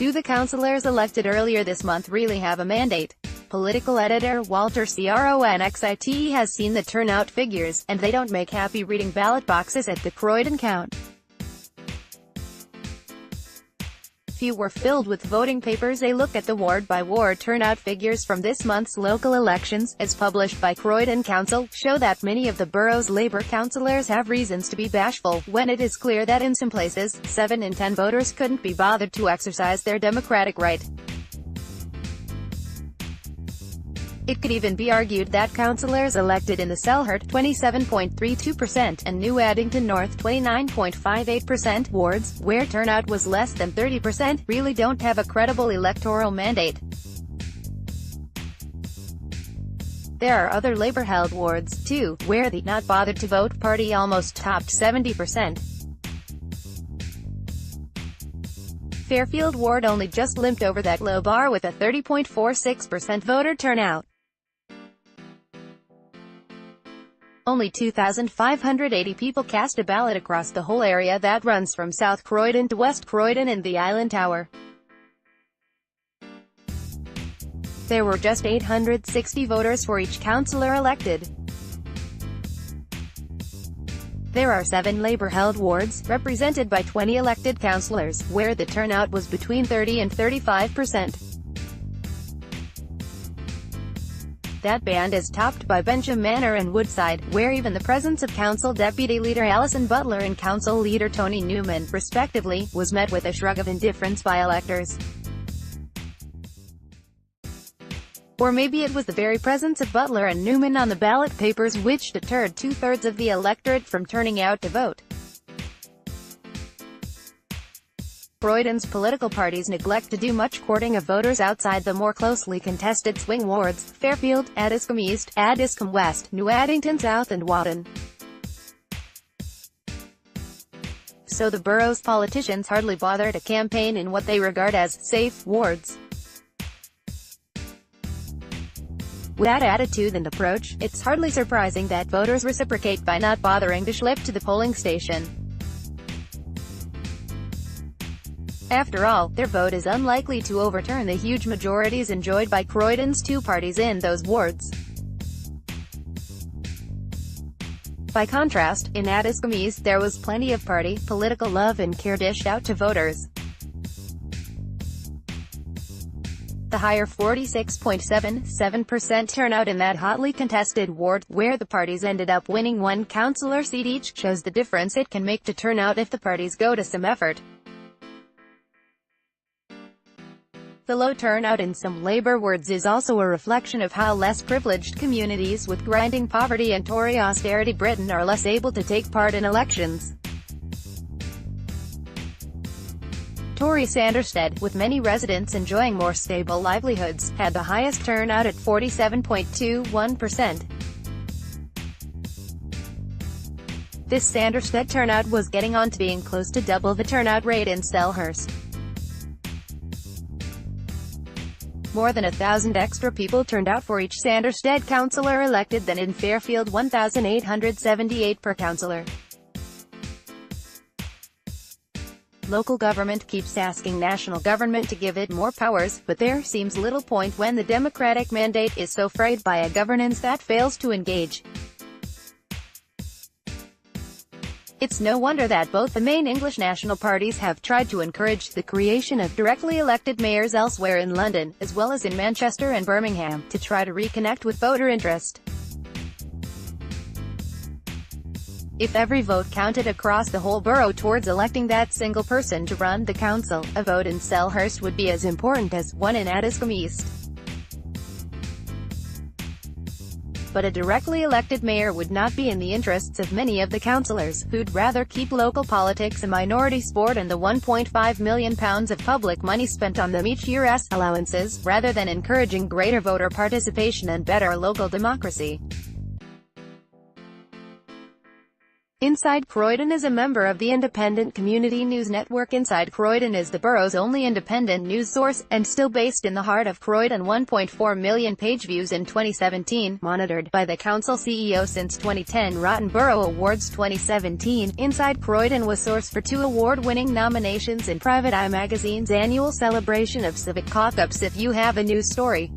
Do the councillors elected earlier this month really have a mandate? Political editor WALTER CRONXITE has seen the turnout figures, and they don't make happy reading ballot boxes at the Croydon count. Few were filled with voting papers. A look at the ward-by-ward turnout figures from this month's local elections, as published by Croydon Council, show that many of the borough's Labour councillors have reasons to be bashful, when it is clear that in some places, 7 in 10 voters couldn't be bothered to exercise their democratic right. It could even be argued that councillors elected in the Selhurst 27.32% and New Addington North 29.58% wards, where turnout was less than 30%, really don't have a credible electoral mandate. There are other Labour-held wards, too, where the not bothered to vote party almost topped 70%. Fairfield ward only just limped over that low bar with a 30.46% voter turnout. Only 2,580 people cast a ballot across the whole area that runs from South Croydon to West Croydon and the Island Tower. There were just 860 voters for each councillor elected. There are 7 Labour-held wards, represented by 20 elected councillors, where the turnout was between 30 and 35%. That band is topped by Bensham Manor and Woodside, where even the presence of Council Deputy Leader Alison Butler and Council Leader Tony Newman, respectively, was met with a shrug of indifference by electors. Or maybe it was the very presence of Butler and Newman on the ballot papers which deterred 2/3 of the electorate from turning out to vote. Croydon's political parties neglect to do much courting of voters outside the more closely contested swing wards: Fairfield, Addiscombe East, Addiscombe West, New Addington South and Wotton. So the borough's politicians hardly bother to campaign in what they regard as safe wards. With that attitude and approach, it's hardly surprising that voters reciprocate by not bothering to schlep to the polling station. After all, their vote is unlikely to overturn the huge majorities enjoyed by Croydon's 2 parties in those wards. By contrast, in Addiscombe East there was plenty of party, political love and care dished out to voters. The higher 46.77% turnout in that hotly contested ward, where the parties ended up winning 1 councillor seat each, shows the difference it can make to turnout if the parties go to some effort. The low turnout in some Labour wards is also a reflection of how less privileged communities with grinding poverty and Tory austerity Britain are less able to take part in elections. Tory Sanderstead, with many residents enjoying more stable livelihoods, had the highest turnout at 47.21%. This Sanderstead turnout was getting on to being close to double the turnout rate in Selhurst. More than 1,000 extra people turned out for each Sanderstead councillor elected than in Fairfield, 1,878 per councillor. Local government keeps asking national government to give it more powers, but there seems little point when the democratic mandate is so frayed by a governance that fails to engage. It's no wonder that both the main English national parties have tried to encourage the creation of directly elected mayors elsewhere in London, as well as in Manchester and Birmingham, to try to reconnect with voter interest. If every vote counted across the whole borough towards electing that single person to run the council, a vote in Selhurst would be as important as one in Addiscombe East. But a directly elected mayor would not be in the interests of many of the councillors, who'd rather keep local politics a minority sport and the £1.5 million of public money spent on them each year as allowances, rather than encouraging greater voter participation and better local democracy. Inside Croydon is a member of the independent community news network. Inside Croydon is the borough's only independent news source, and still based in the heart of Croydon. 1.4 million page views in 2017, monitored by the council CEO since 2010. Rotten Borough Awards 2017. Inside Croydon was source for 2 award-winning nominations in Private Eye magazine's annual celebration of civic cock-ups. If you have a news story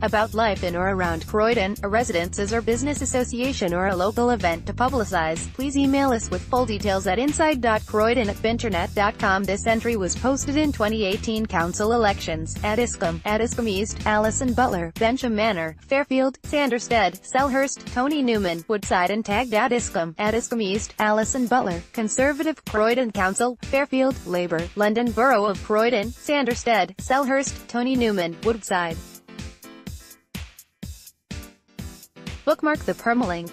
about life in or around Croydon, a residences or business association, or a local event to publicize, please email us with full details at inside.croydon@binternet.com. This entry was posted in 2018 council elections. Addiscombe East, Alison Butler, Bensham Manor, Fairfield, Sanderstead, Selhurst, Tony Newman, Woodside, and tagged Addiscombe East, Alison Butler, Conservative, Croydon Council, Fairfield, Labour, London Borough of Croydon, Sanderstead, Selhurst, Tony Newman, Woodside. Bookmark the permalink.